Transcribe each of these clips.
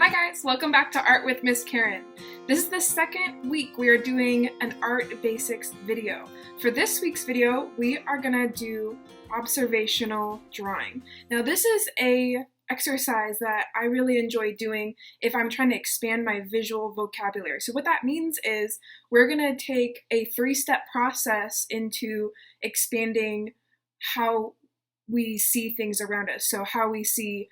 Hi guys, welcome back to Art with Miss Karen. This is the second week we are doing an art basics video. For this week's video, we are gonna do observational drawing. Now this is a exercise that I really enjoy doing if I'm trying to expand my visual vocabulary. So what that means is we're gonna take a 3-step process into expanding how we see things around us. So how we see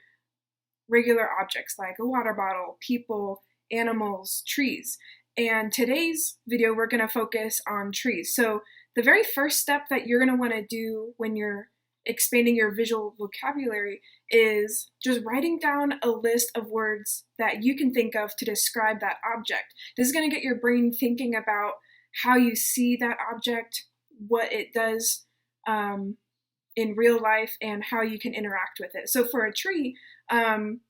regular objects like a water bottle, people, animals, trees. And today's video, we're gonna focus on trees. So the very first step that you're gonna wanna do when you're expanding your visual vocabulary is just writing down a list of words that you can think of to describe that object. This is gonna get your brain thinking about how you see that object, what it does in real life, and how you can interact with it. So for a tree,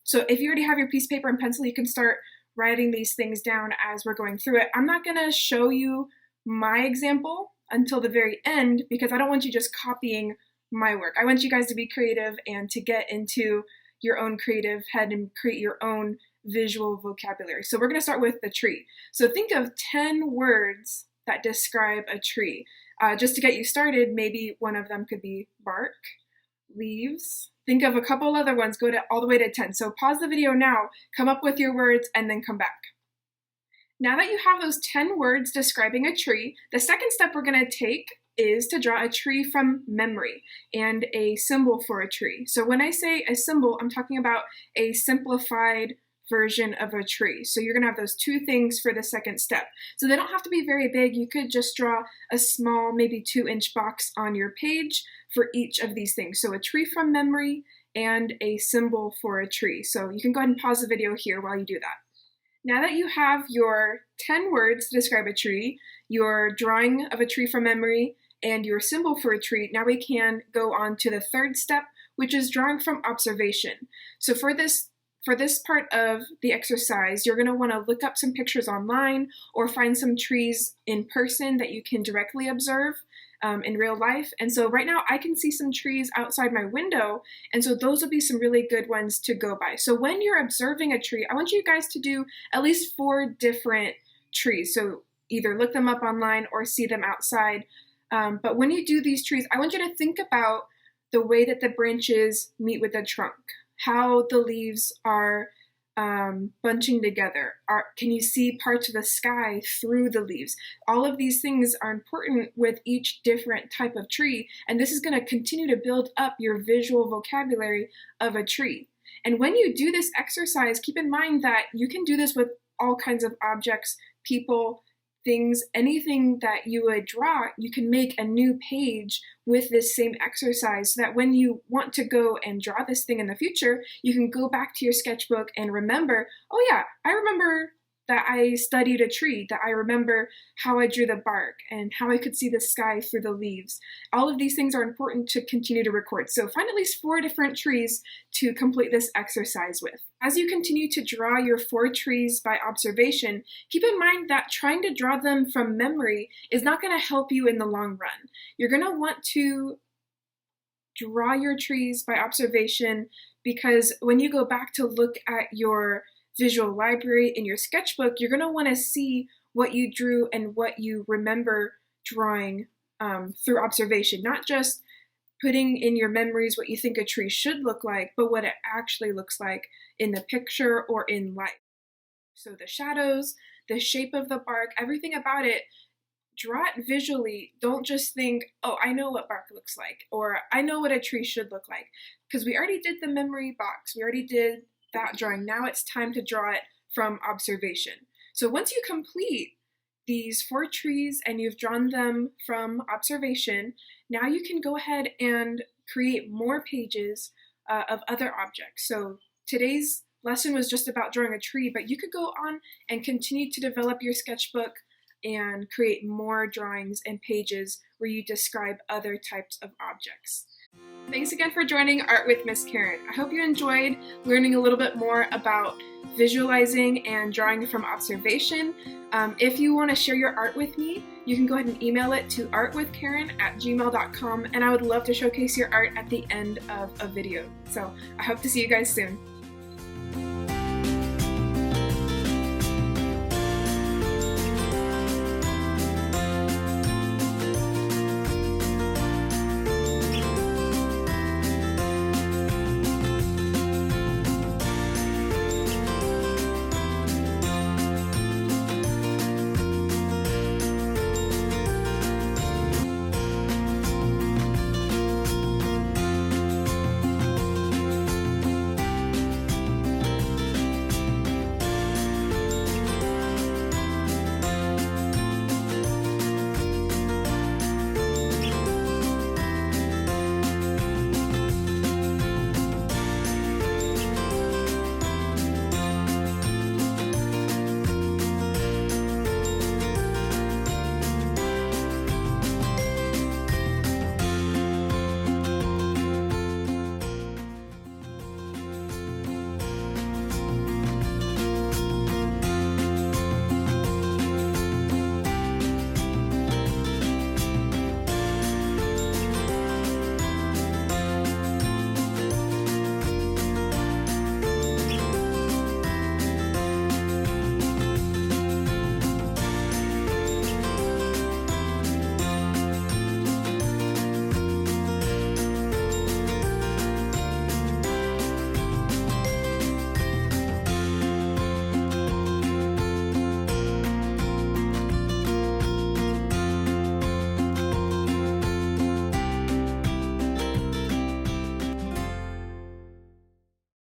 so if you already have your piece of paper and pencil, you can start writing these things down as we're going through it. I'm not gonna show you my example until the very end because I don't want you just copying my work. I want you guys to be creative and to get into your own creative head and create your own visual vocabulary. So we're gonna start with the tree. So think of 10 words that describe a tree. Just to get you started, maybe one of them could be bark, leaves. Think of a couple other ones, go all the way to 10. So pause the video now, come up with your words, and then come back. Now that you have those 10 words describing a tree, the second step we're gonna take is to draw a tree from memory and a symbol for a tree. So when I say a symbol, I'm talking about a simplified version of a tree. So you're gonna have those two things for the second step. So they don't have to be very big. You could just draw a small, maybe 2-inch box on your page for each of these things. So a tree from memory and a symbol for a tree. So you can go ahead and pause the video here while you do that. Now that you have your 10 words to describe a tree, your drawing of a tree from memory, and your symbol for a tree, now we can go on to the third step, which is drawing from observation. So for this part of the exercise, you're gonna wanna look up some pictures online or find some trees in person that you can directly observe in real life. And so right now I can see some trees outside my window, and so those will be some really good ones to go by. So when you're observing a tree, I want you guys to do at least 4 different trees. So either look them up online or see them outside. But when you do these trees, I want you to think about the way that the branches meet with the trunk, how the leaves are bunching together. Can you see parts of the sky through the leaves? All of these things are important with each different type of tree, and this is going to continue to build up your visual vocabulary of a tree. And when you do this exercise, keep in mind that you can do this with all kinds of objects, people, things, anything that you would draw. You can make a new page with this same exercise so that when you want to go and draw this thing in the future, you can go back to your sketchbook and remember, oh yeah, I remember that I studied a tree, that I remember how I drew the bark and how I could see the sky through the leaves. All of these things are important to continue to record. So find at least 4 different trees to complete this exercise with. As you continue to draw your 4 trees by observation, keep in mind that trying to draw them from memory is not going to help you in the long run. You're going to want to draw your trees by observation because when you go back to look at your visual library in your sketchbook, you're going to want to see what you drew and what you remember drawing through observation, not just putting in your memories what you think a tree should look like, but what it actually looks like in the picture or in life. So the shadows, the shape of the bark, everything about it, draw it visually. Don't just think, oh, I know what bark looks like, or I know what a tree should look like, because we already did the memory box. We already did that drawing. Now it's time to draw it from observation. So once you complete these 4 trees and you've drawn them from observation, now you can go ahead and create more pages of other objects. So today's lesson was just about drawing a tree, but you could go on and continue to develop your sketchbook and create more drawings and pages where you describe other types of objects. Thanks again for joining Art with Miss Karen. I hope you enjoyed learning a little bit more about visualizing and drawing from observation. If you want to share your art with me, you can go ahead and email it to artwithkaren@gmail.com, and I would love to showcase your art at the end of a video. So I hope to see you guys soon.